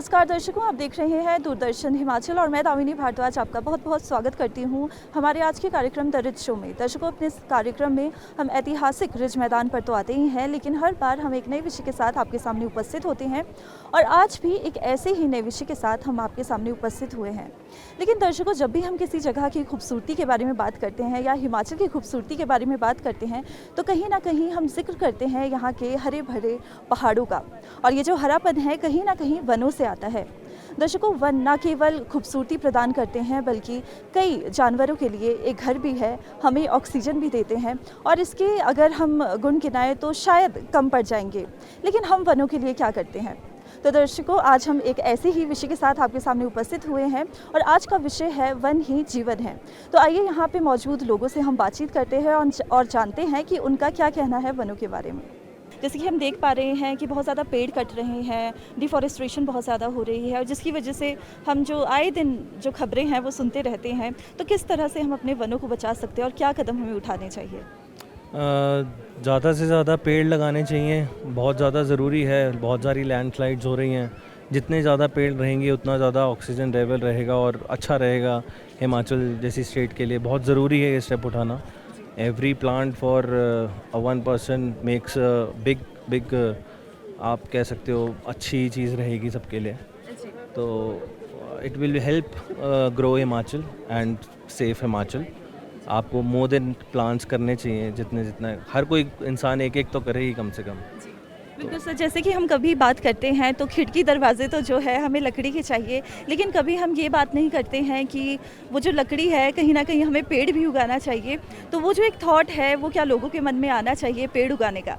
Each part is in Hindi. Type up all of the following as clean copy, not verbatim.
नमस्कार दर्शकों, आप देख रहे हैं दूरदर्शन हिमाचल और मैं दामिनी भारद्वाज आपका बहुत बहुत स्वागत करती हूं हमारे आज के कार्यक्रम द रिज शो में। दर्शकों, अपने इस कार्यक्रम में हम ऐतिहासिक रिज मैदान पर तो आते ही हैं, लेकिन हर बार हम एक नए विषय के साथ आपके सामने उपस्थित होते हैं और आज भी एक ऐसे ही नए विषय के साथ हम आपके सामने उपस्थित हुए हैं। लेकिन दर्शकों, जब भी हम किसी जगह की खूबसूरती के बारे में बात करते हैं या हिमाचल की खूबसूरती के बारे में बात करते हैं तो कहीं ना कहीं हम जिक्र करते हैं यहाँ के हरे भरे पहाड़ों का, और ये जो हरापन है कहीं ना कहीं वनों से आता है। दर्शकों, वन न केवल खूबसूरती प्रदान करते हैं बल्कि कई जानवरों के लिए एक घर भी है, हमें ऑक्सीजन भी देते हैं और इसके अगर हम गुण गिनाएं तो शायद कम पड़ जाएंगे। लेकिन हम वनों के लिए क्या करते हैं? तो दर्शकों, आज हम एक ऐसे ही विषय के साथ आपके सामने उपस्थित हुए हैं और आज का विषय है वन ही जीवन है। तो आइए यहाँ पे मौजूद लोगों से हम बातचीत करते हैं और जानते हैं कि उनका क्या कहना है वनों के बारे में। जैसे कि हम देख पा रहे हैं कि बहुत ज़्यादा पेड़ कट रहे हैं, डिफॉरेस्टेशन बहुत ज़्यादा हो रही है और जिसकी वजह से हम जो आए दिन जो खबरें हैं वो सुनते रहते हैं। तो किस तरह से हम अपने वनों को बचा सकते हैं और क्या कदम हमें उठाने चाहिए? ज़्यादा से ज़्यादा पेड़ लगाने चाहिए, बहुत ज़्यादा ज़रूरी है। बहुत सारी लैंडस्लाइड्स हो रही हैं, जितने ज़्यादा पेड़ रहेंगे उतना ज़्यादा ऑक्सीजन लेवल रहेगा और अच्छा रहेगा। हिमाचल जैसी स्टेट के लिए बहुत ज़रूरी है ये स्टेप उठाना। Every plant for one person makes big आप कह सकते हो अच्छी चीज़ रहेगी सबके लिए। तो it will help grow Himachal and safe Himachal. आपको मोर देन प्लांट्स करने चाहिए, जितना हर कोई इंसान एक एक तो करे ही कम से कम। बिल्कुल सर, जैसे कि हम कभी बात करते हैं तो खिड़की दरवाजे तो जो है हमें लकड़ी के चाहिए, लेकिन कभी हम ये बात नहीं करते हैं कि वो जो लकड़ी है कहीं ना कहीं हमें पेड़ भी उगाना चाहिए। तो वो जो एक थॉट है वो क्या लोगों के मन में आना चाहिए पेड़ उगाने का?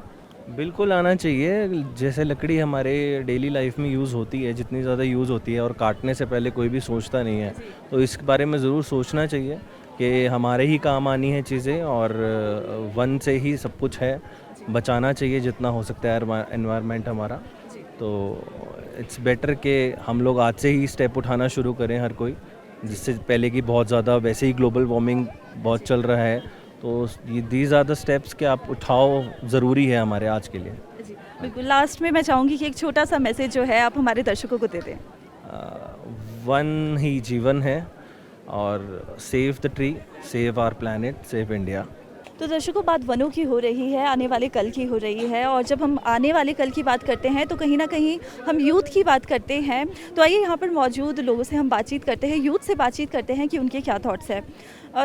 बिल्कुल आना चाहिए। जैसे लकड़ी हमारे डेली लाइफ में यूज़ होती है, जितनी ज़्यादा यूज़ होती है और काटने से पहले कोई भी सोचता नहीं है, तो इस बारे में ज़रूर सोचना चाहिए कि हमारे ही काम आनी है चीज़ें और वन से ही सब कुछ है। बचाना चाहिए जितना हो सकता है एनवायरनमेंट हमारा। तो इट्स बेटर कि हम लोग आज से ही स्टेप उठाना शुरू करें हर कोई, जिससे पहले की बहुत ज़्यादा वैसे ही ग्लोबल वार्मिंग बहुत चल रहा है। तो ये दीज आर द स्टेप्स कि आप उठाओ, ज़रूरी है हमारे आज के लिए। जी बिल्कुल। लास्ट में मैं चाहूँगी कि एक छोटा सा मैसेज जो है आप हमारे दर्शकों को दे दें। वन ही जीवन है और save the tree, save our planet, save India. तो दर्शकों, बात वनों की हो रही है, आने वाले कल की हो रही है और जब हम आने वाले कल की बात करते हैं तो कहीं ना कहीं हम यूथ की बात करते हैं। तो आइए यहाँ पर मौजूद लोगों से हम बातचीत करते हैं, यूथ से बातचीत करते हैं कि उनके क्या थॉट्स हैं।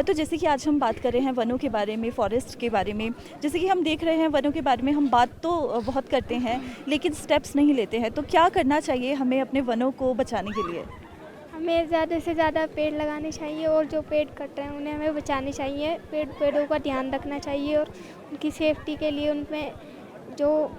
तो जैसे कि आज हम बात कर रहे हैं वनों के बारे में, फॉरेस्ट के बारे में। जैसे कि हम देख रहे हैं वनों के बारे में हम बात तो बहुत करते हैं लेकिन स्टेप्स नहीं लेते हैं। तो क्या करना चाहिए हमें अपने वनों को बचाने के लिए? हमें ज़्यादा से ज़्यादा पेड़ लगाने चाहिए और जो पेड़ कट रहे हैं उन्हें हमें बचाने चाहिए। पेड़ों का ध्यान रखना चाहिए और उनकी सेफ्टी के लिए उनमें जो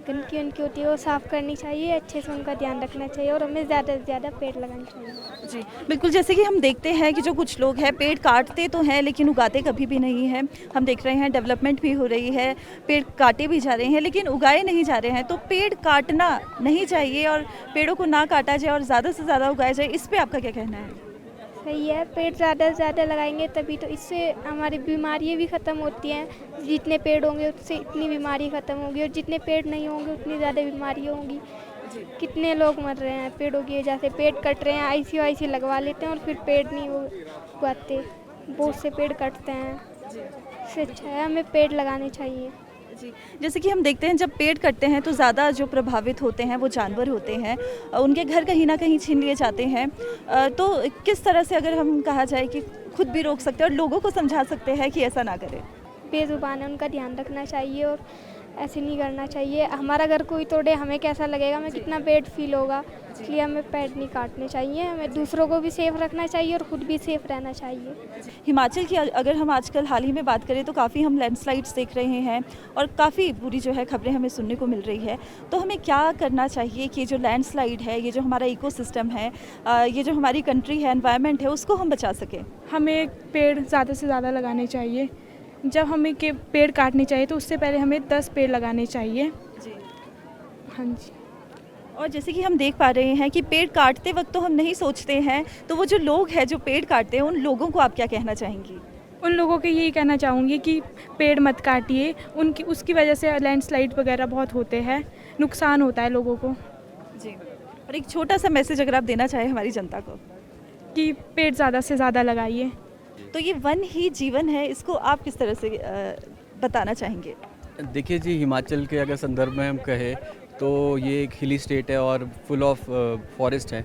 गंदगी उनकी होती है वो साफ़ करनी चाहिए, अच्छे से उनका ध्यान रखना चाहिए और हमें ज़्यादा से ज़्यादा पेड़ लगाने चाहिए। जी बिल्कुल। जैसे कि हम देखते हैं कि जो कुछ लोग हैं पेड़ काटते तो हैं लेकिन उगाते कभी भी नहीं हैं। हम देख रहे हैं डेवलपमेंट भी हो रही है, पेड़ काटे भी जा रहे हैं लेकिन उगाए नहीं जा रहे हैं। तो पेड़ काटना नहीं चाहिए और पेड़ों को ना काटा जाए और ज़्यादा से ज़्यादा उगाया जाए, इस पर आपका क्या कहना है? सही है, पेड़ ज़्यादा से ज़्यादा लगाएंगे तभी तो इससे हमारी बीमारियाँ भी ख़त्म होती हैं। जितने पेड़ होंगे उससे इतनी बीमारी ख़त्म होगी और जितने पेड़ नहीं होंगे उतनी ज़्यादा बीमारियाँ होंगी। कितने लोग मर रहे हैं पेड़ों की वजह से, पेड़ कट रहे हैं, आईसी लगवा लेते हैं और फिर पेड़ नहीं उगाते, बहुत से पेड़ कटते हैं। इससे अच्छा है हमें पेड़ लगाने चाहिए। जी, जैसे कि हम देखते हैं जब पेड़ कटते हैं तो ज़्यादा जो प्रभावित होते हैं वो जानवर होते हैं, उनके घर कहीं ना कहीं छीन लिए जाते हैं। तो किस तरह से अगर हम कहा जाए कि खुद भी रोक सकते हैं और लोगों को समझा सकते हैं कि ऐसा ना करें? बेज़ुबान है उनका ध्यान रखना चाहिए और ऐसे नहीं करना चाहिए। हमारा घर कोई तोड़े हमें कैसा लगेगा, हमें कितना बैड फील होगा, इसलिए हमें पेड़ नहीं काटने चाहिए। हमें दूसरों को भी सेफ रखना चाहिए और ख़ुद भी सेफ रहना चाहिए। हिमाचल की अगर हम आजकल हाल ही में बात करें तो काफ़ी हम लैंडस्लाइड्स देख रहे हैं और काफ़ी बुरी जो है खबरें हमें सुनने को मिल रही है। तो हमें क्या करना चाहिए कि जो लैंडस्लाइड है, ये जो हमारा इकोसिस्टम है, ये जो हमारी कंट्री है, एनवायरनमेंट है, उसको हम बचा सकें? हमें पेड़ ज़्यादा से ज़्यादा लगाने चाहिए। जब हमें के पेड़ काटने चाहिए तो उससे पहले हमें 10 पेड़ लगाने चाहिए। जी हाँ जी। और जैसे कि हम देख पा रहे हैं कि पेड़ काटते वक्त तो हम नहीं सोचते हैं, तो वो जो लोग हैं जो पेड़ काटते हैं उन लोगों को आप क्या कहना चाहेंगी? उन लोगों को यही कहना चाहूँगी कि पेड़ मत काटिए, उसकी वजह से लैंडस्लाइड वगैरह बहुत होते हैं, नुकसान होता है लोगों को। जी। और एक छोटा सा मैसेज अगर आप देना चाहें हमारी जनता को। कि पेड़ ज़्यादा से ज़्यादा लगाइए। तो ये वन ही जीवन है, इसको आप किस तरह से बताना चाहेंगे? देखिए जी, हिमाचल के अगर संदर्भ में हम कहें तो ये एक हिली स्टेट है और फुल ऑफ फॉरेस्ट है।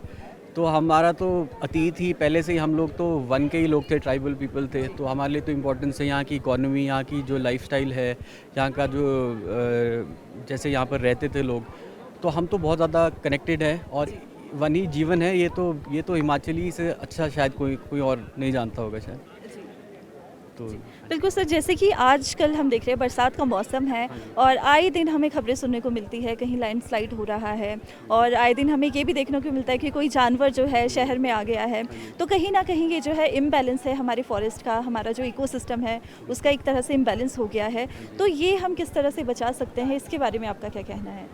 तो हमारा तो अतीत ही पहले से ही हम लोग तो वन के ही लोग थे, ट्राइबल पीपल थे। तो हमारे लिए तो इम्पोर्टेंस है यहाँ की इकोनॉमी, यहाँ की जो लाइफस्टाइल है, यहाँ का जो जैसे यहाँ पर रहते थे लोग, तो हम तो बहुत ज़्यादा कनेक्टेड है और वन ही जीवन है। ये तो हिमाचली से अच्छा शायद कोई और नहीं जानता होगा शायद। तो बिल्कुल सर, जैसे कि आजकल हम देख रहे हैं बरसात का मौसम है और आए दिन हमें खबरें सुनने को मिलती है कहीं लैंडस्लाइड हो रहा है और आए दिन हमें ये भी देखने को मिलता है कि कोई जानवर जो है शहर में आ गया है। तो कहीं ना कहीं ये जो है इम्बैलेंस है हमारे फॉरेस्ट का, हमारा जो इकोसिस्टम है उसका एक तरह से इम्बैलेंस हो गया है। तो ये हम किस तरह से बचा सकते हैं, इसके बारे में आपका क्या कहना है?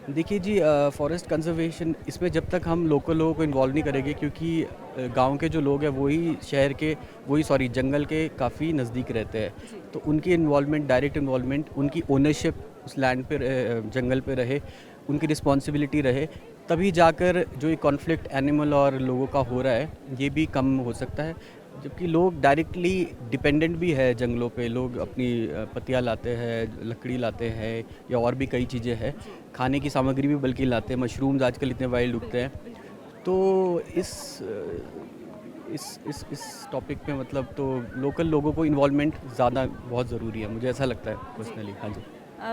देखिए जी, फॉरेस्ट कंजर्वेशन इसमें जब तक हम लोकल लोगों को इन्वॉल्व नहीं करेंगे, क्योंकि गांव के जो लोग हैं वही जंगल के काफ़ी नज़दीक रहते हैं, तो उनकी इन्वॉल्वमेंट, डायरेक्ट इन्वॉल्वमेंट, उनकी ओनरशिप उस लैंड पे जंगल पे रहे, उनकी रिस्पॉन्सिबिलिटी रहे, तभी जाकर जो ये कॉन्फ्लिक्ट एनिमल और लोगों का हो रहा है ये भी कम हो सकता है। जबकि लोग डायरेक्टली डिपेंडेंट भी है जंगलों पे, लोग अपनी पत्तियाँ लाते हैं, लकड़ी लाते हैं या और भी कई चीज़ें हैं, खाने की सामग्री भी बल्कि लाते हैं। मशरूम्स आजकल इतने वाइल्ड उगते हैं। तो इस टॉपिक पे मतलब तो लोकल लोगों को इन्वॉल्वमेंट ज़्यादा बहुत ज़रूरी है, मुझे ऐसा लगता है पर्सनली। हाँ जी।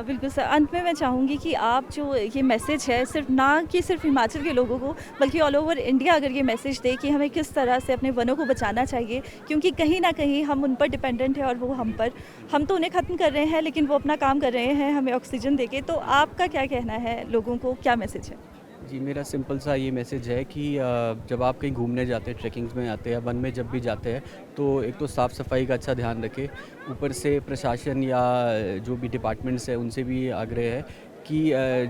बिल्कुल सर, अंत में मैं चाहूँगी कि आप जो ये मैसेज है सिर्फ हिमाचल के लोगों को बल्कि ऑल ओवर इंडिया अगर ये मैसेज दे कि हमें किस तरह से अपने वनों को बचाना चाहिए, क्योंकि कहीं ना कहीं हम उन पर डिपेंडेंट है और वो हम तो उन्हें ख़त्म कर रहे हैं लेकिन वो अपना काम कर रहे हैं हमें ऑक्सीजन देके। तो आपका क्या कहना है, लोगों को क्या मैसेज है? जी, मेरा सिंपल सा ये मैसेज है कि जब आप कहीं घूमने जाते हैं, ट्रैकिंग्स में आते हैं, वन में जब भी जाते हैं, तो एक तो साफ़ सफाई का अच्छा ध्यान रखें। ऊपर से प्रशासन या जो भी डिपार्टमेंट्स हैं उनसे भी आग्रह है कि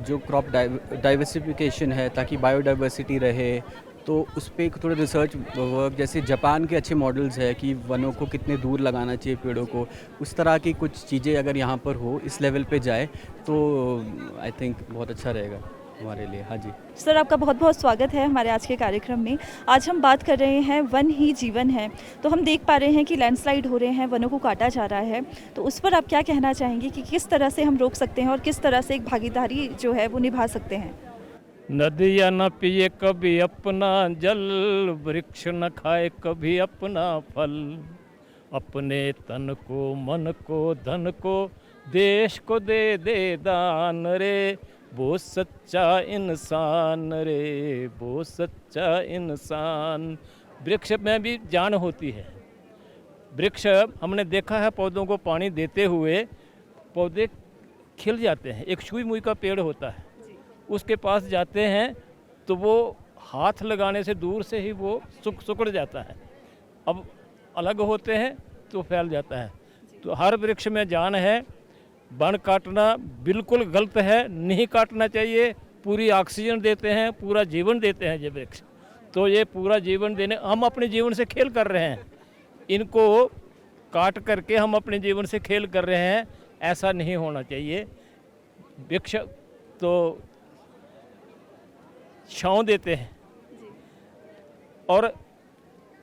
जो क्रॉप डाइवर्सिफिकेशन है ताकि बायोडाइवर्सिटी रहे, तो उस पर थोड़ा रिसर्च वर्क, जैसे जापान के अच्छे मॉडल्स है कि वनों को कितने दूर लगाना चाहिए पेड़ों को, उस तरह की कुछ चीज़ें अगर यहाँ पर हो, इस लेवल पे जाए तो आई थिंक बहुत अच्छा रहेगा हमारे लिए। हाँ जी सर, आपका बहुत बहुत स्वागत है हमारे आज के कार्यक्रम में। आज हम बात कर रहे हैं वन ही जीवन है। तो हम देख पा रहे हैं कि लैंडस्लाइड हो रहे हैं, वनों को काटा जा रहा है, तो उस पर आप क्या कहना चाहेंगे कि किस तरह से हम रोक सकते हैं और किस तरह से एक भागीदारी जो है वो निभा सकते हैं? नदियाँ न पिए कभी अपना जल, वृक्ष न खाए कभी अपना फल, अपने तन को, मन को, धन को, देश को दे दे दान रे, वो सच्चा इंसान रे, वो सच्चा इंसान। वृक्ष में भी जान होती है। वृक्ष हमने देखा है, पौधों को पानी देते हुए पौधे खिल जाते हैं। एक सुई मुई का पेड़ होता है, उसके पास जाते हैं तो वो हाथ लगाने से दूर से ही वो सिकुड़ जाता है। अब अलग होते हैं तो फैल जाता है। तो हर वृक्ष में जान है। वन काटना बिल्कुल गलत है, नहीं काटना चाहिए। पूरी ऑक्सीजन देते हैं, पूरा जीवन देते हैं ये वृक्ष। तो ये पूरा जीवन देने, हम अपने जीवन से खेल कर रहे हैं। इनको काट करके हम अपने जीवन से खेल कर रहे हैं, ऐसा नहीं होना चाहिए। वृक्ष तो छाँव देते हैं और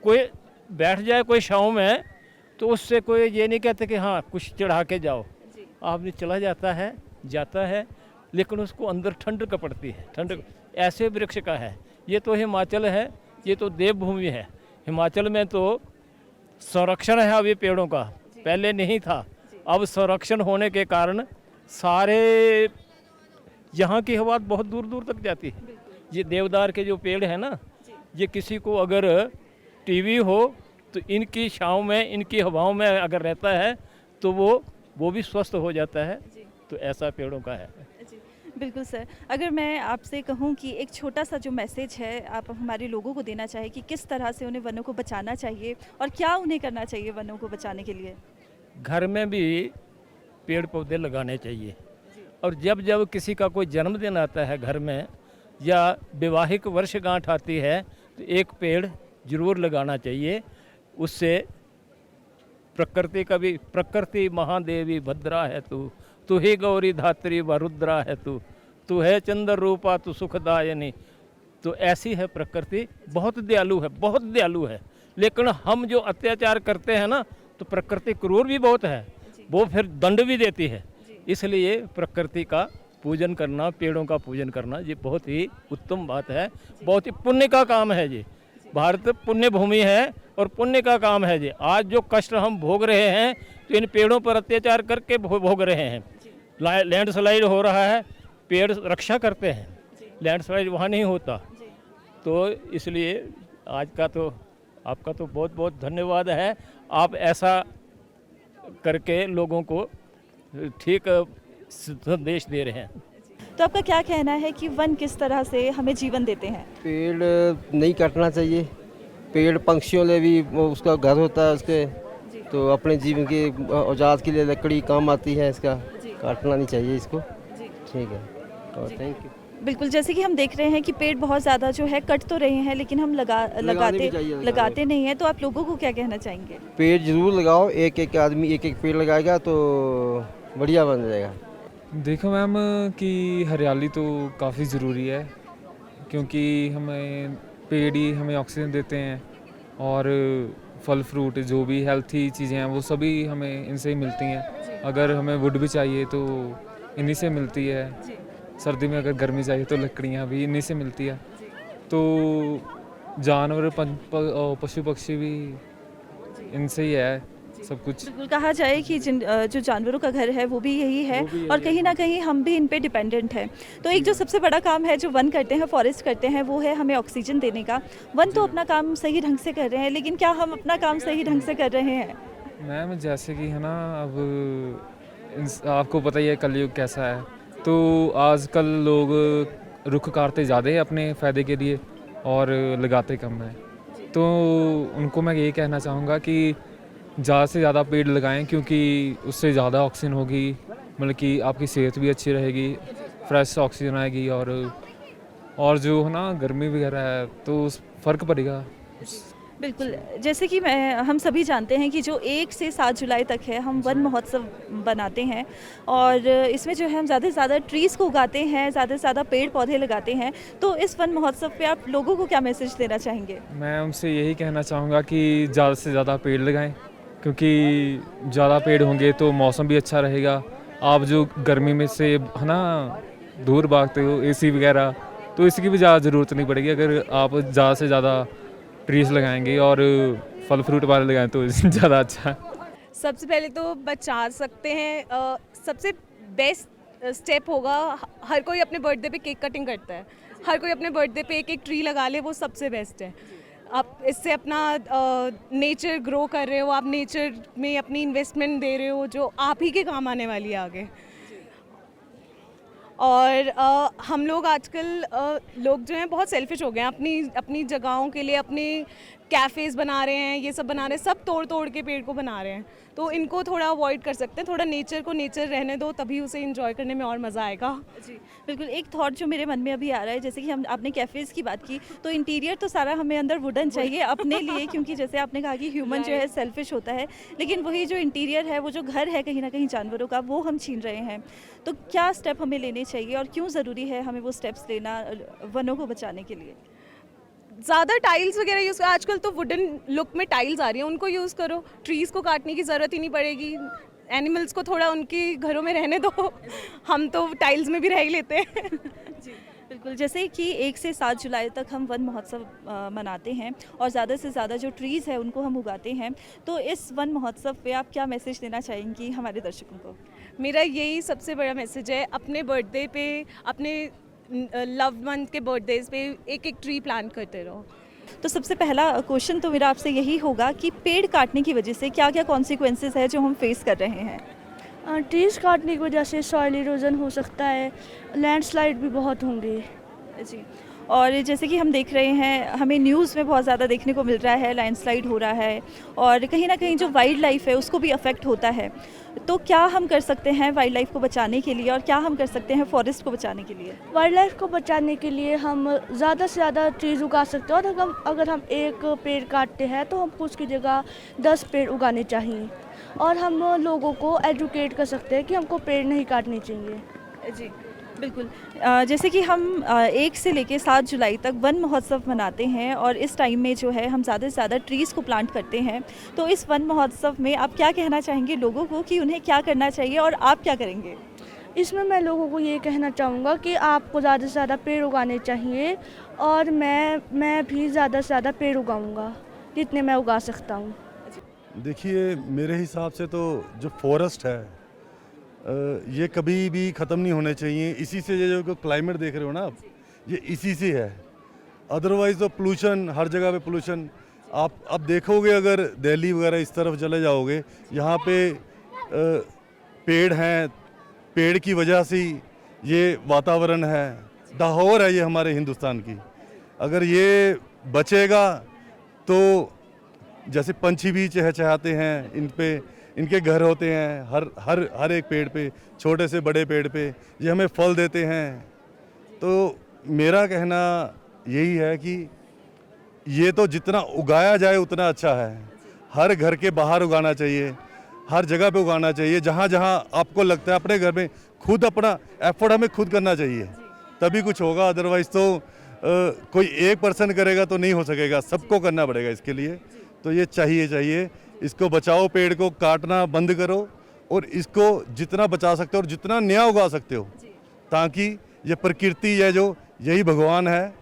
कोई बैठ जाए कोई छाँव में तो उससे कोई ये नहीं कहते कि हाँ कुछ चढ़ा के जाओ। आदमी चला जाता है लेकिन उसको अंदर ठंड का पड़ती है। ठंड ऐसे वृक्ष का है। ये तो हिमाचल है, ये तो देवभूमि है। हिमाचल में तो संरक्षण है अभी पेड़ों का, पहले नहीं था। अब संरक्षण होने के कारण सारे यहाँ की हवा बहुत दूर दूर तक जाती है। ये देवदार के जो पेड़ है ना, ये किसी को अगर टीवी हो तो इनकी छाँव में, इनकी हवाओं में अगर रहता है तो वो भी स्वस्थ हो जाता है। तो ऐसा पेड़ों का है। बिल्कुल सर, अगर मैं आपसे कहूं कि एक छोटा सा जो मैसेज है आप हमारे लोगों को देना चाहें कि किस तरह से उन्हें वनों को बचाना चाहिए और क्या उन्हें करना चाहिए वनों को बचाने के लिए? घर में भी पेड़ पौधे लगाने चाहिए और जब जब किसी का कोई जन्मदिन आता है घर में या वैवाहिक वर्षगांठ आती है तो एक पेड़ जरूर लगाना चाहिए। उससे प्रकृति का भी, प्रकृति महादेवी भद्रा है तू ही गौरी धात्री व रुद्रा है तू है चंद्र रूपा तू सुखदायनी। तो ऐसी है प्रकृति, बहुत दयालु है, बहुत दयालु है। लेकिन हम जो अत्याचार करते हैं ना, तो प्रकृति क्रूर भी बहुत है, वो फिर दंड भी देती है। इसलिए प्रकृति का पूजन करना, पेड़ों का पूजन करना, ये बहुत ही उत्तम बात है, बहुत ही पुण्य का काम है। ये भारत पुण्य भूमि है और पुण्य का काम है। ये आज जो कष्ट हम भोग रहे हैं, तो इन पेड़ों पर अत्याचार करके भोग रहे हैं। लैंडस्लाइड हो रहा है, पेड़ रक्षा करते हैं, लैंडस्लाइड वहाँ नहीं होता। तो इसलिए आज का तो आपका तो बहुत बहुत धन्यवाद है, आप ऐसा करके लोगों को ठीक संदेश दे रहे हैं। तो आपका क्या कहना है कि वन किस तरह से हमें जीवन देते हैं? पेड़ नहीं काटना चाहिए। पेड़ पंक्षियों लिए भी वो उसका घर होता है उसके, तो अपने जीवन के औजात के लिए लकड़ी काम आती है, इसका काटना नहीं चाहिए इसको। ठीक है, और थैंक यू। बिल्कुल, जैसे कि हम देख रहे हैं कि पेड़ बहुत ज़्यादा जो है कट तो रहे हैं, लेकिन हम लगाते नहीं हैं। तो आप लोगों को क्या कहना चाहेंगे? पेड़ जरूर लगाओ, एक एक आदमी एक एक पेड़ लगाएगा तो बढ़िया बन जाएगा। देखो मैम कि हरियाली तो काफ़ी ज़रूरी है, क्योंकि हमें पेड़ ही हमें ऑक्सीजन देते हैं, और फल फ्रूट जो भी हेल्थी चीज़ें हैं वो सभी हमें इनसे ही मिलती हैं। अगर हमें वुड भी चाहिए तो इन्हीं से मिलती है, सर्दी में अगर गर्मी चाहिए तो लकड़ियाँ भी इन्हीं से मिलती है। तो जानवर पशु पक्षी भी इनसे ही है सब कुछ। बिल्कुल, कहा जाए कि जो जानवरों का घर है वो भी यही है, और कहीं ना कहीं हम भी इन पे डिपेंडेंट हैं। तो एक जो सबसे बड़ा काम है जो वन करते हैं, फॉरेस्ट करते हैं, वो है हमें ऑक्सीजन देने का। वन तो अपना काम सही ढंग से कर रहे हैं, लेकिन क्या हम अपना काम सही ढंग से कर रहे हैं? मैम जैसे कि है ना, अब आपको पता ही है कलयुग कैसा है, तो आजकल लोग रुख काटते ज़्यादा है अपने फ़ायदे के लिए और लगाते कम हैं। तो उनको मैं ये कहना चाहूँगा कि ज़्यादा से ज़्यादा पेड़ लगाएं, क्योंकि उससे ज़्यादा ऑक्सीजन होगी, मतलब कि आपकी सेहत भी अच्छी रहेगी, फ्रेश ऑक्सीजन आएगी, और जो है ना गर्मी वगैरह है तो फ़र्क पड़ेगा। बिल्कुल, जैसे कि हम सभी जानते हैं कि जो 1 से 7 जुलाई तक है, हम वन महोत्सव बनाते हैं, और इसमें जो है हम ज़्यादा से ज़्यादा ट्रीज़ को उगाते हैं, ज़्यादा से ज़्यादा पेड़ पौधे लगाते हैं। तो इस वन महोत्सव पे आप लोगों को क्या मैसेज देना चाहेंगे? मैं उनसे यही कहना चाहूँगा कि ज़्यादा से ज़्यादा पेड़ लगाएं, क्योंकि ज़्यादा पेड़ होंगे तो मौसम भी अच्छा रहेगा। आप जो गर्मी में से है ना दूर भागते हो, एसी वगैरह, तो इसकी भी ज़्यादा ज़रूरत नहीं पड़ेगी अगर आप ज़्यादा से ज़्यादा ट्रीज़ लगाएंगे और फल फ्रूट वाले लगाएं तो ज़्यादा अच्छा है। सबसे पहले तो बचा सकते हैं, सबसे बेस्ट स्टेप होगा, हर कोई अपने बर्थडे पे केक कटिंग करता है, हर कोई अपने बर्थडे पे एक एक ट्री लगा ले, वो सबसे बेस्ट है। आप इससे अपना नेचर ग्रो कर रहे हो, आप नेचर में अपनी इन्वेस्टमेंट दे रहे हो, जो आप ही के काम आने वाली है आगे। और हम लोग आजकल लोग जो हैं बहुत सेल्फिश हो गए हैं, अपनी जगहों के लिए अपने कैफ़ेज़ बना रहे हैं, ये सब बना रहे हैं, सब तोड़ के पेड़ को बना रहे हैं। तो इनको थोड़ा अवॉइड कर सकते हैं, थोड़ा नेचर को नेचर रहने दो, तभी उसे एंजॉय करने में और मज़ा आएगा। जी बिल्कुल, एक थॉट जो मेरे मन में अभी आ रहा है, जैसे कि आपने कैफ़ेज़ की बात की, तो इंटीरियर तो सारा हमें अंदर वुडन चाहिए अपने लिए, क्योंकि जैसे आपने कहा कि ह्यूमन जो है सेल्फिश होता है, लेकिन वही जो इंटीरियर है, वो जो घर है कहीं ना कहीं जानवरों का, वो हम छीन रहे हैं। तो क्या स्टेप हमें लेने चाहिए और क्यों ज़रूरी है हमें वो स्टेप्स लेना वनों को बचाने के लिए? ज़्यादा टाइल्स वगैरह यूज़ करो, आजकल तो वुडन लुक में टाइल्स आ रही हैं, उनको यूज़ करो, ट्रीज़ को काटने की ज़रूरत ही नहीं पड़ेगी, एनिमल्स को थोड़ा उनके घरों में रहने दो, हम तो टाइल्स में भी रह ही लेते हैं। जी बिल्कुल, जैसे कि 1 से 7 जुलाई तक हम वन महोत्सव मनाते हैं और ज़्यादा से ज़्यादा जो ट्रीज़ है उनको हम उगाते हैं, तो इस वन महोत्सव पे आप क्या मैसेज देना चाहेंगी हमारे दर्शकों को? मेरा यही सबसे बड़ा मैसेज है, अपने बर्थडे पे, अपने लव्ड वन के बर्थडेज पे एक एक ट्री प्लांट करते रहो। तो सबसे पहला क्वेश्चन तो मेरा आपसे यही होगा कि पेड़ काटने की वजह से क्या क्या कॉन्सिक्वेंसेस है जो हम फेस कर रहे हैं? ट्रीज़ काटने की वजह से सॉइल इरोजन हो सकता है, लैंडस्लाइड भी बहुत होंगे। जी, और जैसे कि हम देख रहे हैं, हमें न्यूज़ में बहुत ज़्यादा देखने को मिल रहा है, लैंडस्लाइड हो रहा है, और कहीं ना कहीं जो वाइल्ड लाइफ है उसको भी अफेक्ट होता है। तो क्या हम कर सकते हैं वाइल्ड लाइफ को बचाने के लिए, और क्या हम कर सकते हैं फॉरेस्ट को बचाने के लिए? वाइल्ड लाइफ को बचाने के लिए हम ज़्यादा से ज़्यादा ट्रीज़ उगा सकते हैं, और अगर हम एक पेड़ काटते हैं तो हमको उसकी जगह 10 पेड़ उगाने चाहिए, और हम लोगों को एजुकेट कर सकते हैं कि हमको पेड़ नहीं काटने चाहिए। जी, बिल्कुल। जैसे कि हम 1 से लेके 7 जुलाई तक वन महोत्सव मनाते हैं और इस टाइम में जो है हम ज़्यादा से ज़्यादा ट्रीज़ को प्लांट करते हैं। तो इस वन महोत्सव में आप क्या कहना चाहेंगे लोगों को कि उन्हें क्या करना चाहिए और आप क्या करेंगे? इसमें मैं लोगों को ये कहना चाहूँगा कि आपको ज़्यादा से ज़्यादा पेड़ उगाने चाहिए और मैं भी ज़्यादा से ज़्यादा पेड़ उगाऊँगा जितने मैं उगा सकता हूँ। देखिए, मेरे हिसाब से तो जो फॉरेस्ट है ये कभी भी ख़त्म नहीं होने चाहिए। इसी से ये जो क्लाइमेट देख रहे हो ना आप, ये इसी से है। अदरवाइज़ तो पोल्यूशन, हर जगह पे पोल्यूशन। आप अब देखोगे, अगर दिल्ली वगैरह इस तरफ चले जाओगे, यहाँ पे पेड़ हैं, पेड़ की वजह से ये वातावरण है, धरोहर है ये हमारे हिंदुस्तान की। अगर ये बचेगा तो जैसे पंछी भी चहचहाते हैं, इन पे इनके घर होते हैं, हर एक पेड़ पे, छोटे से बड़े पेड़ पे, ये हमें फल देते हैं। तो मेरा कहना यही है कि ये तो जितना उगाया जाए उतना अच्छा है। हर घर के बाहर उगाना चाहिए, हर जगह पे उगाना चाहिए। जहाँ जहाँ आपको लगता है अपने घर में खुद अपना एफर्ट हमें खुद करना चाहिए, तभी कुछ होगा। अदरवाइज़ तो कोई एक पर्सन करेगा तो नहीं हो सकेगा, सबको करना पड़ेगा इसके लिए। तो ये चाहिए इसको बचाओ, पेड़ को काटना बंद करो और इसको जितना बचा सकते हो और जितना नया उगा सकते हो, ताकि ये प्रकृति है जो यही भगवान है,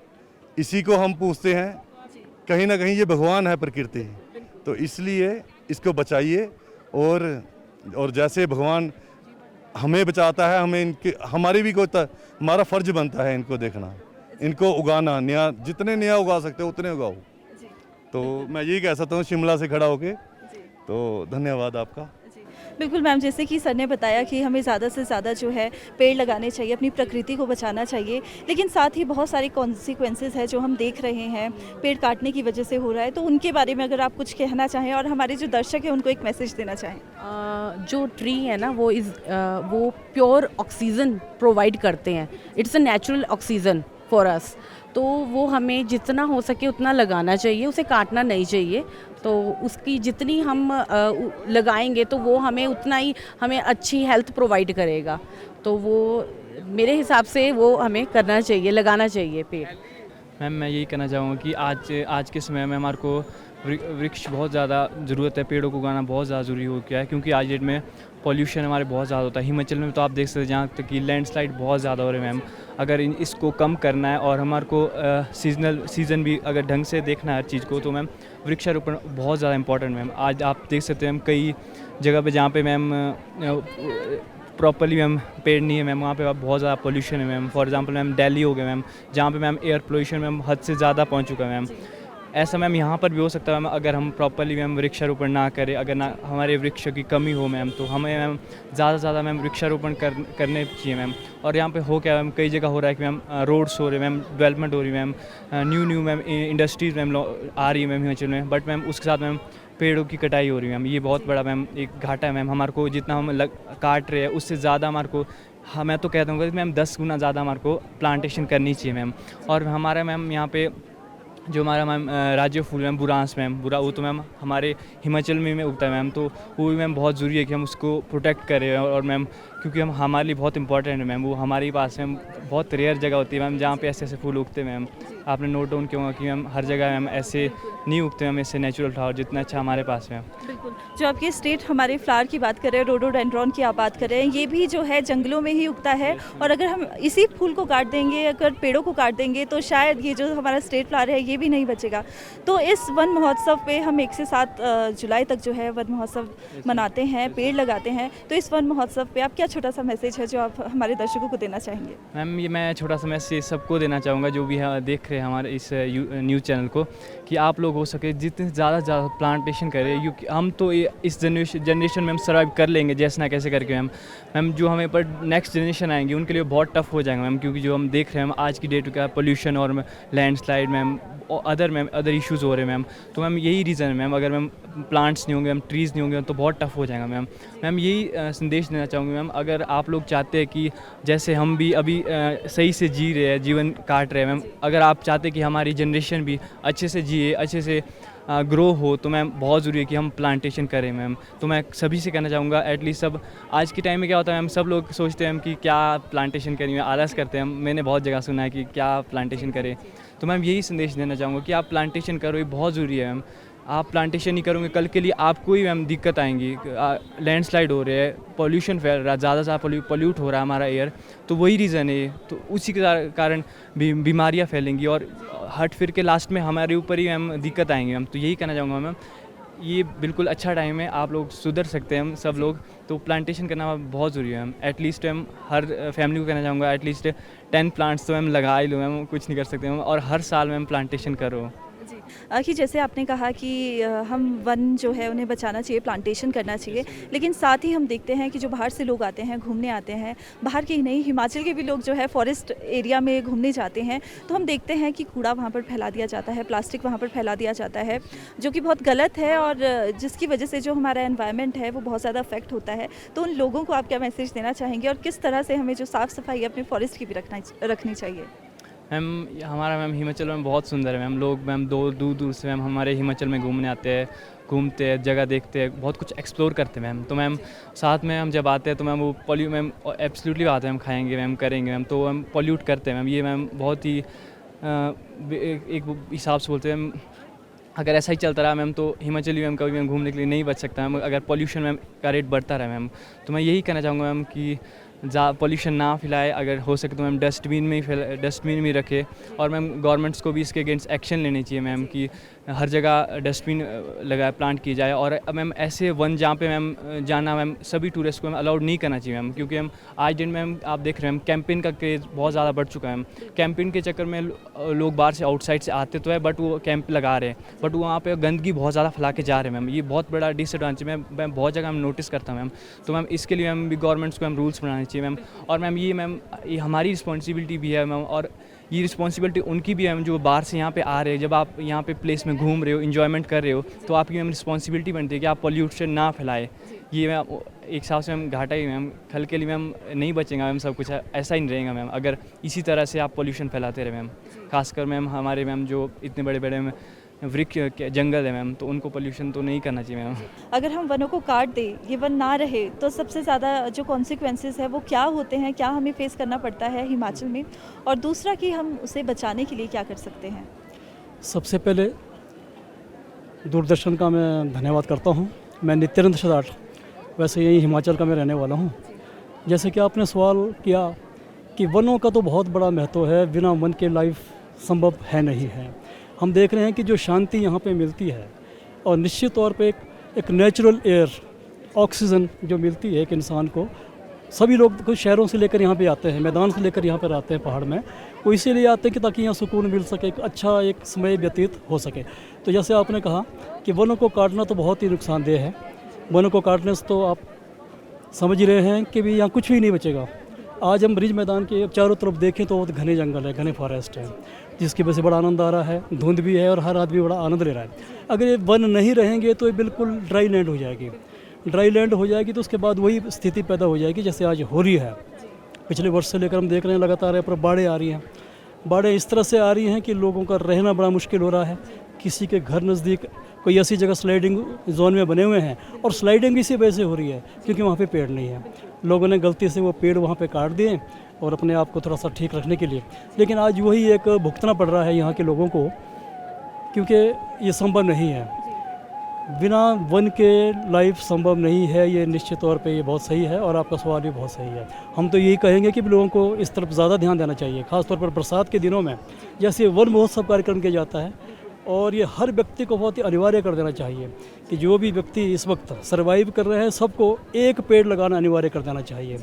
इसी को हम पूछते हैं। कहीं ना कहीं ये भगवान है प्रकृति, तो इसलिए इसको बचाइए। और जैसे भगवान हमें बचाता है, हमें इनके हमारी भी हमारा फ़र्ज बनता है इनको देखना, इनको उगाना, नया जितने नया उगा सकते हो उतने उगाओ। तो मैं यही कह सकता हूँ शिमला से खड़ा होके। तो धन्यवाद आपका। बिल्कुल मैम, जैसे कि सर ने बताया कि हमें ज़्यादा से ज़्यादा जो है पेड़ लगाने चाहिए, अपनी प्रकृति को बचाना चाहिए, लेकिन साथ ही बहुत सारी कॉन्सिक्वेंसेस है जो हम देख रहे हैं पेड़ काटने की वजह से हो रहा है। तो उनके बारे में अगर आप कुछ कहना चाहें और हमारे जो दर्शक हैं उनको एक मैसेज देना चाहें। जो ट्री है ना वो प्योर ऑक्सीजन प्रोवाइड करते हैं। It's a natural oxygen for us. तो वो हमें जितना हो सके उतना लगाना चाहिए, उसे काटना नहीं चाहिए। तो उसकी जितनी हम लगाएंगे तो वो हमें उतना ही हमें अच्छी हेल्थ प्रोवाइड करेगा। तो वो मेरे हिसाब से वो हमें करना चाहिए, लगाना चाहिए पेड़। मैम, मैं यही कहना चाहूँगा कि आज के समय में हमारे को वृक्ष बहुत ज़्यादा ज़रूरत है, पेड़ों को उगाना बहुत ज़्यादा ज़रूरी हो गया है। क्योंकि आज डेट में पॉल्यूशन हमारे बहुत ज़्यादा होता है। हिमाचल में तो आप देख सकते हैं जहाँ तक कि लैंडस्लाइड बहुत ज़्यादा हो रहे हैं मैम। अगर इसको कम करना है और हमारे को सीज़न भी अगर ढंग से देखना है हर चीज़ को, तो मैम वृक्षारोपण बहुत ज़्यादा इंपॉर्टेंट मैम। आज आप देख सकते हैं मैम कई जगह पे जहाँ पे मैम प्रॉपर्ली मैम पेड़ नहीं है मैम, वहाँ पे बहुत ज़्यादा पोल्यूशन है ma'am. For example ma'am Delhi हो गया मैम, जहाँ पे मैम एयर पोल्यूशन मैम हद से ज़्यादा पहुँच चुका है मैम। ऐसा मैम यहाँ पर भी हो सकता है मैम, अगर हम प्रॉपर्ली मैम वृक्षारोपण ना करें, अगर ना हमारे वृक्ष की कमी हो मैम, तो हमें मैम ज़्यादा से ज़्यादा मैम वृक्षारोपण करने चाहिए मैम। और यहाँ पे हो क्या मैम, कई जगह हो रहा है कि मैम रोड्स हो रहे मैम, डेवलपमेंट हो रही ma'am, new ma'am industries ma'am आ रही है मैम हिमाचल में, बट मैम उसके साथ मैम पेड़ों की कटाई हो रही है मैम। ये बहुत बड़ा मैम एक घाटा है मैम। हमारे को जितना हम काट रहे हैं उससे ज़्यादा हमारे को, हाँ मैं तो कहता हूँ कि मैम 10 गुना ज़्यादा हमारे को प्लांटेशन करनी चाहिए मैम। और हमारा मैम यहाँ पे जो हमारा मैम राज्य फूल मैम बुरांस मैम, वो तो मैम हमारे हिमाचल में उगता है मैम। तो वो भी मैम बहुत ज़रूरी है कि हम उसको प्रोटेक्ट करें। और मैम क्योंकि हम हमारे लिए बहुत इंपॉर्टेंट है मैम, वो हमारे पास मैम बहुत रेयर जगह होती है मैम जहाँ पे ऐसे फूल उगते हैं मैम। आपने नोट डाउन किया होगा कि मैम हर जगह मैम ऐसे नहीं उगते मैम, ऐसे नेचुरल फ्लावर जितना अच्छा हमारे पास मैम। बिल्कुल, जो आपके स्टेट हमारे फ्लावर की बात कर रहे हैं, रोडोडेंड्रॉन की आप बात कर रहे हैं, ये भी जो है जंगलों में ही उगता है। और अगर हम इसी फूल को काट देंगे, अगर पेड़ों को काट देंगे, तो शायद ये जो हमारा स्टेट फ्लावर है ये भी नहीं बचेगा। तो इस वन महोत्सव पे हम 1 से 7 जुलाई तक जो है वन महोत्सव मनाते हैं, पेड़ लगाते हैं। तो इस वन महोत्सव पे आप क्या छोटा सा मैसेज है जो आप हमारे दर्शकों को देना चाहेंगे? मैम, ये मैं छोटा सा मैसेज सबको देना चाहूँगा जो भी देख रहे हैं हमारे इस न्यूज़ चैनल को, कि आप लोग हो सके जितने ज़्यादा प्लांटेशन करें। क्योंकि हम तो इस जनरेशन में हम सर्वाइव कर लेंगे जैसे ना कैसे करके मैम जो हमें पर नेक्स्ट जनरेशन आएंगे उनके लिए बहुत टफ हो जाएगा मैम। क्योंकि जो हम देख रहे हैं आज की डेट का पोल्यूशन और लैंडस्लाइड मैम और अदर इश्यूज़ हो रहे हैं मैम। तो मैम यही रीज़न है मैम, अगर मैम प्लांट्स नहीं होंगे मैम, ट्रीज़ नहीं होंगे तो बहुत टफ हो जाएगा मैम। मैम यही संदेश देना चाहूँगी मैम, अगर आप लोग चाहते हैं कि जैसे हम भी अभी सही से जी रहे हैं, जीवन काट रहे हैं मैम, अगर आप चाहते हैं कि हमारी जनरेशन भी अच्छे से जिए, अच्छे से ग्रो हो, तो मैम बहुत ज़रूरी है कि हम प्लांटेशन करें मैम। तो मैं सभी से कहना चाहूँगा, एटलीस्ट सब आज के टाइम में क्या होता है मैम, सब लोग सोचते हैं मैम कि क्या प्लांटेशन करें, आलस करते हैं। मैंने बहुत जगह सुना है कि क्या प्लांटेशन करें, तो मैम यही संदेश देना चाहूँगा कि आप प्लांटेशन करो, ये बहुत ज़रूरी है मैम। आप प्लांटेशन नहीं करोगे, कल के लिए आपको ही मैम दिक्कत आएंगी। लैंडस्लाइड हो रहे हैं, पॉल्यूशन फैल रहा है, ज़्यादा से ज़्यादा पॉल्यूट हो रहा है हमारा एयर, तो वही रीज़न है। तो उसी के कारण बीमारियाँ फैलेंगी और हट फिर के लास्ट में हमारे ऊपर ही मैम दिक्कत आएंगी मैम। तो यही कहना चाहूँगा मैम, ये बिल्कुल अच्छा टाइम है, आप लोग सुधर सकते हैं हम सब लोग। तो प्लांटेशन करना बहुत ज़रूरी है मैम। एटलीस्ट मैम हर फैमिली को कहना चाहूँगा, एटलीस्ट 10 प्लांट्स तो मैम लगा ही लो मैम, कुछ नहीं कर सकते मैम। और हर साल मैम प्लांटेशन करो जी। कि जैसे आपने कहा कि हम वन जो है उन्हें बचाना चाहिए, प्लांटेशन करना चाहिए, लेकिन साथ ही हम देखते हैं कि जो बाहर से लोग आते हैं, घूमने आते हैं, बाहर के ही नहीं हिमाचल के भी लोग जो है फॉरेस्ट एरिया में घूमने जाते हैं, तो हम देखते हैं कि कूड़ा वहाँ पर फैला दिया जाता है, प्लास्टिक वहाँ पर फैला दिया जाता है, जो कि बहुत गलत है और जिसकी वजह से जो हमारा एनवायरनमेंट है वो बहुत ज़्यादा अफेक्ट होता है। तो उन लोगों को आप क्या मैसेज देना चाहेंगे और किस तरह से हमें जो साफ़ सफाई अपने फॉरेस्ट की भी रखनी चाहिए? मैम हमारा मैम हिमाचल में बहुत सुंदर है मैम। लोग मैम दूर दूर से मैम हमारे हिमाचल में घूमने आते हैं, घूमते हैं, जगह देखते हैं, बहुत कुछ एक्सप्लोर करते हैं मैम। तो मैम साथ में हम जब आते हैं तो मैम वो मैम एब्सोल्युटली बात है, हम खाएंगे मैम, करेंगे मैम, तो हम पॉल्यूट करते हैं मैम। ये मैम बहुत ही एक हिसाब से बोलते हैं मैम, अगर ऐसा ही चलता रहा मैम तो हिमाचली मैम कभी मैम घूमने के लिए नहीं बच सकता मैम, अगर पॉल्यूशन मैम का रेट बढ़ता रहा मैम। तो मैं यही कहना चाहूँगा मैम कि पॉल्यूशन ना फैलाए, अगर हो सके तो मैम डस्टबिन में रखे। और मैम गवर्नमेंट्स को भी इसके अगेंस्ट एक्शन लेने चाहिए मैम कि हर जगह डस्टबिन लगाए, प्लांट की जाए। और मैम ऐसे वन जहाँ पे मैम जाना मैम सभी टूरिस्ट को मैम अलाउड नहीं करना चाहिए मैम, क्योंकि हम आज दिन मैम आप देख रहे हैं कैंपेन का क्रेज़ बहुत ज़्यादा बढ़ चुका है मैम। कैंपेन के चक्कर में लोग बाहर से आउटसाइड से आते तो है, बट वो कैंप लगा रहे हैं, बट वहाँ पे गंदगी बहुत ज़्यादा फैला के जा रहे हैं मैम। ये बहुत बड़ा डिसएडवांटेज मैम बहुत जगह हम नोटिस करता हूँ मैम। तो मैम इसके लिए मैम भी गवर्नमेंट्स को मैम रूल्स बनाने चाहिए मैम। और मैम ये हमारी रिस्पॉन्सिबिलिटी भी है मैम, और ये रिस्पॉन्सिबिलिटी उनकी भी है मैम जो बाहर से यहाँ पे आ रहे हैं। जब आप यहाँ पे प्लेस में घूम रहे हो, इन्जॉयमेंट कर रहे हो, तो आपकी मैम रिस्पॉन्सिबिलिटी बनती है कि आप पॉल्यूशन ना फैलाए। ये मैम एक हिसाब से मैम घाटा ही मैम, कल के लिए मैम नहीं बचेगा मैम, सब कुछ ऐसा ही नहीं रहेगा मैम अगर इसी तरह से आप पॉल्यूशन फैलाते रहे मैम। खासकर मैम हमारे मैम जो इतने बड़े बड़े वृक्ष जंगल है मैम, तो उनको पोल्यूशन तो नहीं करना चाहिए मैम। अगर हम वनों को काट दें, ये वन ना रहे, तो सबसे ज़्यादा जो कॉन्सिक्वेंसेस है वो क्या होते हैं, क्या हमें फेस करना पड़ता है हिमाचल में, और दूसरा कि हम उसे बचाने के लिए क्या कर सकते हैं? सबसे पहले दूरदर्शन का मैं धन्यवाद करता हूँ। मैं नित्यानंद सदाट, वैसे यही हिमाचल का मैं रहने वाला हूँ। जैसे कि आपने सवाल किया कि वनों का तो बहुत बड़ा महत्व है, बिना वन के लाइफ संभव है नहीं है। हम देख रहे हैं कि जो शांति यहाँ पे मिलती है, और निश्चित तौर पे एक नेचुरल एयर, ऑक्सीजन जो मिलती है एक इंसान को, सभी लोग कुछ शहरों से लेकर यहाँ पे आते हैं, मैदान से लेकर यहाँ पर आते हैं पहाड़ में, वो इसीलिए आते हैं कि ताकि यहाँ सुकून मिल सके, एक अच्छा एक समय व्यतीत हो सके। तो जैसे आपने कहा कि वनों को काटना तो बहुत ही नुकसानदेह है। वनों को काटने से तो आप समझ ही रहे हैं कि भी यहाँ कुछ भी नहीं बचेगा। आज हम रिज मैदान के चारों तरफ देखें तो घने जंगल है, घने फॉरेस्ट है, जिसकी वजह से बड़ा आनंद आ रहा है, धुंध भी है और हर आदमी बड़ा आनंद ले रहा है। अगर ये वन नहीं रहेंगे तो ये बिल्कुल ड्राई लैंड हो जाएगी। ड्राई लैंड हो जाएगी तो उसके बाद वही स्थिति पैदा हो जाएगी जैसे आज हो रही है। पिछले वर्ष से लेकर हम देख रहे हैं लगातार पर बाढ़ें आ रही हैं। बाढ़ें इस तरह से आ रही हैं कि लोगों का रहना बड़ा मुश्किल हो रहा है। किसी के घर नज़दीक कोई ऐसी जगह स्लाइडिंग जोन में बने हुए हैं, और स्लाइडिंग इसी वजह से हो रही है क्योंकि वहाँ पे पेड़ नहीं है। लोगों ने गलती से वो पेड़ वहाँ पे काट दिए और अपने आप को थोड़ा सा ठीक रखने के लिए, लेकिन आज वही एक भुगतना पड़ रहा है यहाँ के लोगों को, क्योंकि ये संभव नहीं है। बिना वन के लाइफ संभव नहीं है, ये निश्चित तौर पे ये बहुत सही है, और आपका सवाल भी बहुत सही है। हम तो यही कहेंगे कि लोगों को इस तरफ ज़्यादा ध्यान देना चाहिए, ख़ासतौर पर बरसात के दिनों में जैसे वन महोत्सव कार्यक्रम किया जाता है, और ये हर व्यक्ति को बहुत ही अनिवार्य कर देना चाहिए कि जो भी व्यक्ति इस वक्त सर्वाइव कर रहे हैं सबको एक पेड़ लगाना अनिवार्य कर देना चाहिए,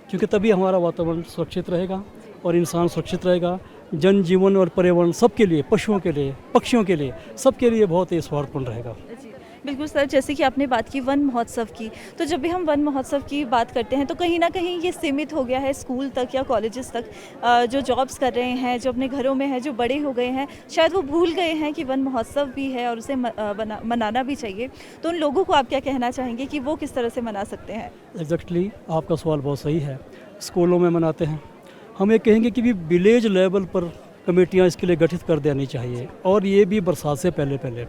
क्योंकि तभी हमारा वातावरण सुरक्षित रहेगा और इंसान सुरक्षित रहेगा। जन जीवन और पर्यावरण सबके लिए, पशुओं के लिए, पक्षियों के लिए, सबके लिए बहुत ही स्वार्थपूर्ण रहेगा। बिल्कुल सर, जैसे कि आपने बात की वन महोत्सव की, तो जब भी हम वन महोत्सव की बात करते हैं तो कहीं ना कहीं ये सीमित हो गया है स्कूल तक या कॉलेजेस तक। जो जॉब्स कर रहे हैं, जो अपने घरों में हैं, जो बड़े हो गए हैं, शायद वो भूल गए हैं कि वन महोत्सव भी है और उसे मनाना भी चाहिए। तो उन लोगों को आप क्या कहना चाहेंगे कि वो किस तरह से मना सकते हैं? एग्जैक्टली, आपका सवाल बहुत सही है। स्कूलों में मनाते हैं, हम ये कहेंगे कि भी विलेज लेवल पर कमेटियाँ इसके लिए गठित कर देनी चाहिए, और ये भी बरसात से पहले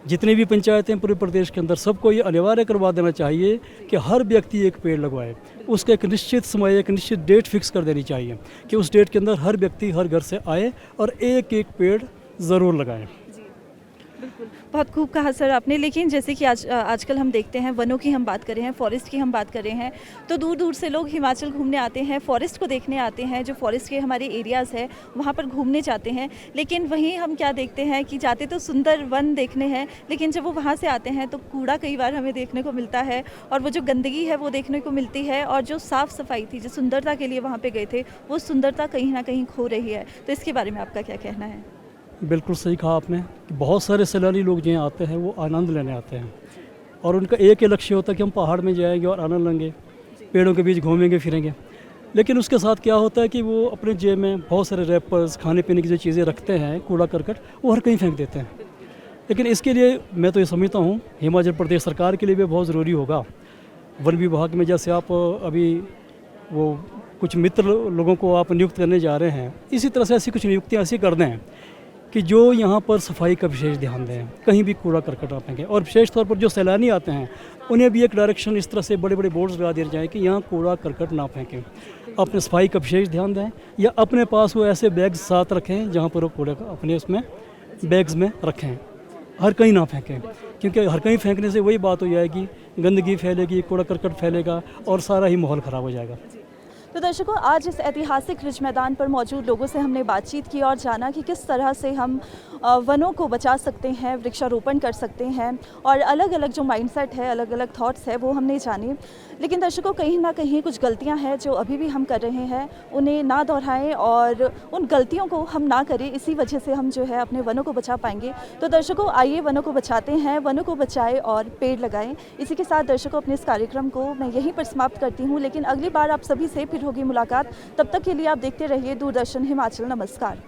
जितनी भी पंचायतें पूरे प्रदेश के अंदर सबको ये अनिवार्य करवा देना चाहिए कि हर व्यक्ति एक पेड़ लगवाए। उसका एक निश्चित समय, एक निश्चित डेट फिक्स कर देनी चाहिए कि उस डेट के अंदर हर व्यक्ति हर घर से आए और एक एक पेड़ ज़रूर लगाएं। बिल्कुल, बहुत खूब कहा सर आपने। लेकिन जैसे कि आजकल हम देखते हैं, वनों की हम बात करें हैं, फॉरेस्ट की हम बात करें हैं, तो दूर दूर से लोग हिमाचल घूमने आते हैं, फॉरेस्ट को देखने आते हैं, जो फॉरेस्ट के हमारे एरियाज़ है वहाँ पर घूमने जाते हैं। लेकिन वहीं हम क्या देखते हैं कि जाते तो सुंदर वन देखने हैं, लेकिन जब वो वहाँ से आते हैं तो कूड़ा कई बार हमें देखने को मिलता है, और वो जो गंदगी है वो देखने को मिलती है, और जो साफ़ सफाई थी, जो सुंदरता के लिए वहाँ पर गए थे, वो सुंदरता कहीं ना कहीं खो रही है। तो इसके बारे में आपका क्या कहना है? बिल्कुल सही कहा आपने कि बहुत सारे सैलानी लोग जो यहाँ आते हैं वो आनंद लेने आते हैं, और उनका एक ही लक्ष्य होता है कि हम पहाड़ में जाएंगे और आनंद लेंगे, पेड़ों के बीच घूमेंगे फिरेंगे। लेकिन उसके साथ क्या होता है कि वो अपने जेब में बहुत सारे रैपर्स, खाने पीने की जो चीज़ें रखते हैं, कूड़ा करकट, वो हर कहीं फेंक देते हैं। लेकिन इसके लिए मैं तो ये समझता हूँ हिमाचल प्रदेश सरकार के लिए भी बहुत ज़रूरी होगा, वन विभाग में जैसे आप अभी वो कुछ मित्र लोगों को आप नियुक्त करने जा रहे हैं, इसी तरह से ऐसी कुछ नियुक्तियाँ ऐसी कर दें कि जो यहाँ पर सफाई का विशेष ध्यान दें, कहीं भी कूड़ा करकट ना फेंकें। और विशेष तौर पर जो सैलानी आते हैं उन्हें भी एक डायरेक्शन इस तरह से बड़े बड़े बोर्ड्स लगा दिए जाए कि यहाँ कूड़ा करकट ना फेंकें, अपने सफाई का विशेष ध्यान दें, या अपने पास वो ऐसे बैग्स साथ रखें जहाँ पर वो कूड़ा अपने उसमें बैग्स में रखें, हर कहीं ना फेंकें, क्योंकि हर कहीं फेंकने से वही बात हो जाएगी, गंदगी फैलेगी, कूड़ा करकट फैलेगा और सारा ही माहौल ख़राब हो जाएगा। तो दर्शकों, आज इस ऐतिहासिक रिज मैदान पर मौजूद लोगों से हमने बातचीत की और जाना कि किस तरह से हम वनों को बचा सकते हैं, वृक्षारोपण कर सकते हैं, और अलग अलग जो माइंडसेट है, अलग अलग थॉट्स है, वो हमने जाने। लेकिन दर्शकों, कहीं ना कहीं कुछ गलतियां हैं जो अभी भी हम कर रहे हैं, उन्हें ना दोहराएं और उन गलतियों को हम ना करें। इसी वजह से हम जो है अपने वनों को बचा पाएंगे। तो दर्शकों, आइए वनों को बचाते हैं, वनों को बचाएं और पेड़ लगाएं। इसी के साथ दर्शकों, अपने इस कार्यक्रम को मैं यहीं पर समाप्त करती हूँ, लेकिन अगली बार आप सभी से फिर होगी मुलाकात। तब तक के लिए आप देखते रहिए दूरदर्शन हिमाचल। नमस्कार।